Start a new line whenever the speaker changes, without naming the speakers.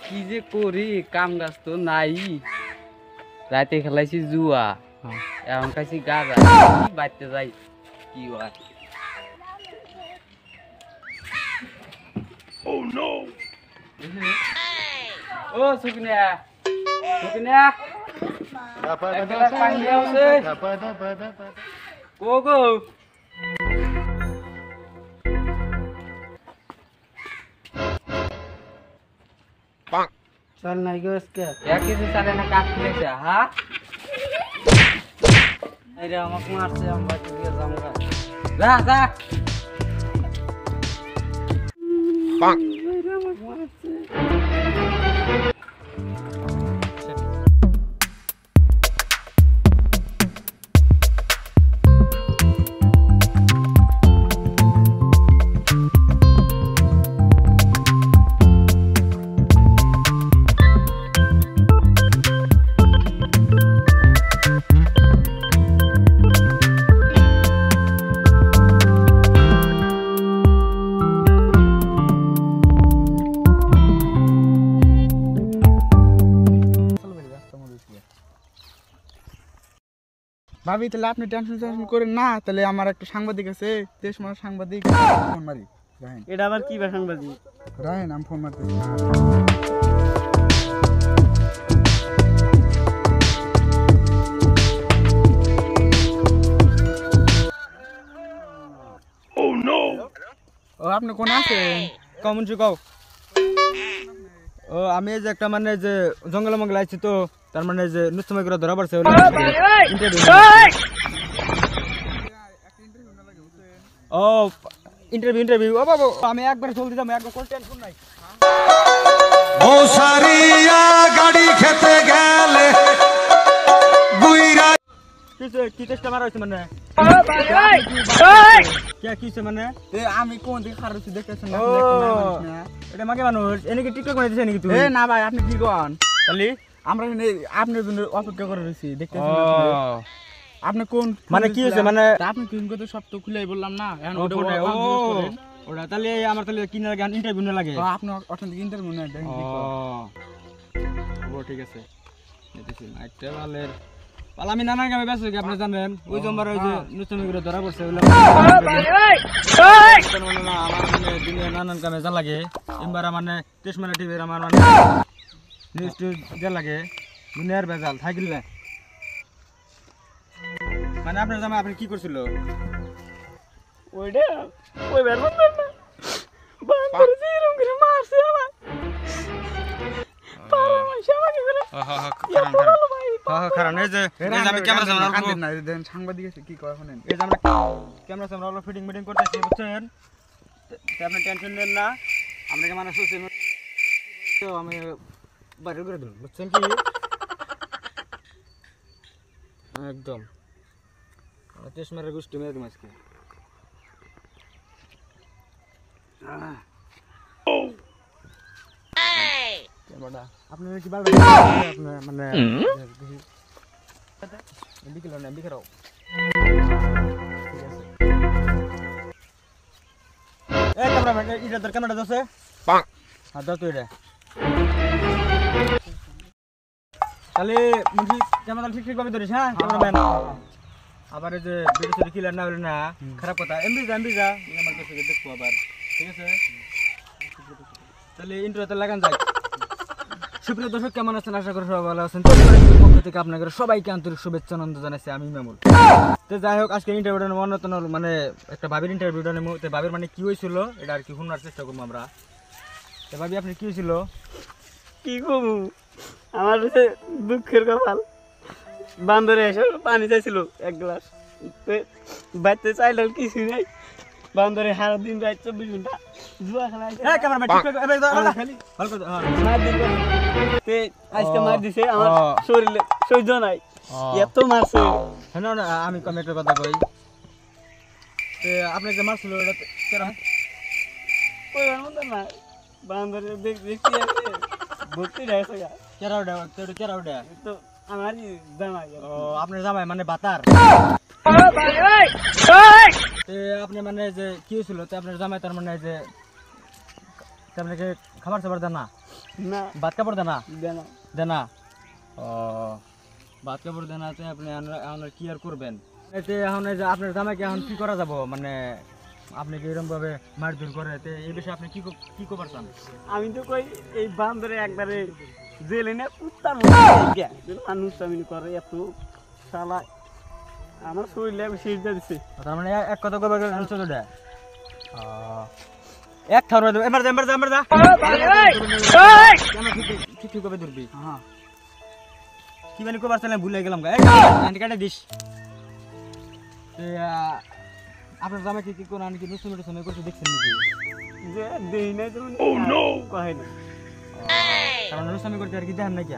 কি যে করি কাম কাজ তো নাই রাতে খেলাইছি জুয়া এখন খাইছি গাঁজা বাইতে যাই কি হয় ও সুকন্যা সুকন্যা পানি আছে ও গো
चल नहीं गयो इसके
या किसी साले ने काट लेছে हां
अरे हमक मार से हम बच गए जाऊंगा
जा जा
पांग अरे हमक मार से ভাবি তাহলে আপনি টেনশন করেন না তাহলে আমার একটা সাংবাদিক আছে দেশমার সাংবাদিক ফোন মারি রাহেন এটা আবার কি সাংবাদিক রাহেন আমি ফোন মারতেছি ও নো ও আপনি কোন আছেন কেমন চুকাও ও আমি এই যে একটা মানে যে জঙ্গল মঙ্গল আইছি তো তার মানে যে নুসমে করে ধরা পড়ছে ও ইন্টারভিউ ও বাবা আমি একবার চলতে যাবো একবার কোন টেনশন নাই
ও সারিয়া গাড়ি খেতে গেলে গুইরা
কি চেষ্টা মারা হইছে মানে কিছে মানে আমি কোন দিকে খারাপ দেখতেছেন না এটা মাকে মানুষ এনে কি টিকটক করে দিছে নাকি তুই না ভাই আপনি কি কোন তাহলে আমরা আপনার জন্য অপেক্ষা করে রয়েছি দেখতেছেন আপনি কোন মানে কি হইছে মানে আপনি কোন কথা সব তো খুলেই বললাম না এখন ওটা তাহলে আমার তাহলে কিনা লাগে ইন্টারভিউ না লাগে আপনি অথেন্টিক ইন্টারভিউ না দেন ও ঠিক আছে দেখতেছি একটা ভালের পালা আমি নানান গ্রামে ব্যস্ত কি আপনি জানেন ওই জম্বার ওই যে নতুন করে ধরা পড়ছে ওই আমার দিনে নানান গ্রামে যা লাগে এবার মানে তেজমানা টিভির আমার মানে নিউজ টিউজ যা লাগে দুনিয়ার বেজাল থাকিল না মানে আপনার জামা আপনি কি করছিল ওইটা ওই বের বন্ধ না বান্দর জিরুম করে মারছে আমার পারা মাইছে আমাকে করে কারণ এই যে আমি ক্যামেরা সামনে না দেন সাংবাদিক আছে কি কয় শুনেন এই যে আমরা ক্যামেরা সামনে হলো ফিটিং মিটিং করতেছি বুঝছেন আপনি টেনশন নেন না আপনাকে মানে সোশ্যাল তো আমি বাইরে করে দিলাম বুঝছেন কি একদম তেজমারের গোষ্ঠী মেরে দিম আজকে আপনি কি বারবার আপনার মানে বিকেল না বিকেল এই ক্যামেরাম্যান এটা তোর ক্যামেরাটা দছে পাঁ আর দাও তো এটা তাহলে মুখি ক্যামেরা ঠিক ভাবে ধরিস হ্যাঁ ক্যামেরাম্যান আবার এই যে ভিডিও ক্লিয়ার না হলে না খারাপ কথা এমবি যা আমার কাছে দেখবো আবার ঠিক আছে তাহলে ইন্ট্রোতে লাগান যায় সুপ্রিয় দর্শক কেমন আছেন আশা করি সবাই ভালো আছেন পক্ষ থেকে আপনাদের সবাইকে আন্তরিক শুভেচ্ছা আনন্দ জানাচ্ছি আমি মেমুল তো যাই হোক আজকে ইন্টারভিউটা নেব অন্যতম মানে একটা ভাবির ইন্টারভিউটা নেব তো ভাবির মানে কি হয়েছিল এটা আর কি শোনার চেষ্টা করবো আমরা তো ভাবি আপনি কি হয়েছিল
কি করবো আমার দুঃখের কপাল বান্দরে এসে পানি চাইছিল এক গ্লাস বাড়িতে চাইলাম কিছু নেই বান্দরে সারা দিন রাত 24 ঘন্টা জুয়া খেলা আজকে মার দিছে আমার শরীরে সহ্য নাই এত মারছে
আমি কম একটা কথা কই আপনি যে মারছিল ওটা কেরা
ওই না বান্দরে দেখতে আছে ভর্তি রয়েছে
কেরা ওটা
তো আমারই জামাই
আপনার জামাই মানে বাতার আপনি মানে যে কি হয়েছিল আপনার জামাই তার মানে যে আপনাকে খাবার সাবার দেন না
না
ভাত কাপড় দেনা
দেনা
দেনা ও ভাত কাপড় দেনা আছে আপনি এখন কি আর করবেন এতে এখন এই যে আপনার জামাইকে এখন কি করা যাব মানে আপনি কি এরকম ভাবে মারধর করে এতে এই বিষয়ে আপনি কি করবার চান
আমি তো কই এই বান্দরে একবারে জেলে না কুত্তার মানুষ আমি করে এত শালা আমার শরীরে আমি শেষ দিয়ে দিছে
তার মানে এক কথা কইবা গেলে চলে দেয় এক থার এবার যা ঠিক কবে ধরবি
হ্যাঁ
কি মানে কবার চাইলাম ভুলে গেলাম গা এই কাটে দিস আপনার জামাই কি কোন আনি কি নুসুমের সময় করতে দেখছেন নাকি
যে দেই নাই তো কয় না
কারণ নুসুমি করতে আর কি দেখেন নাকি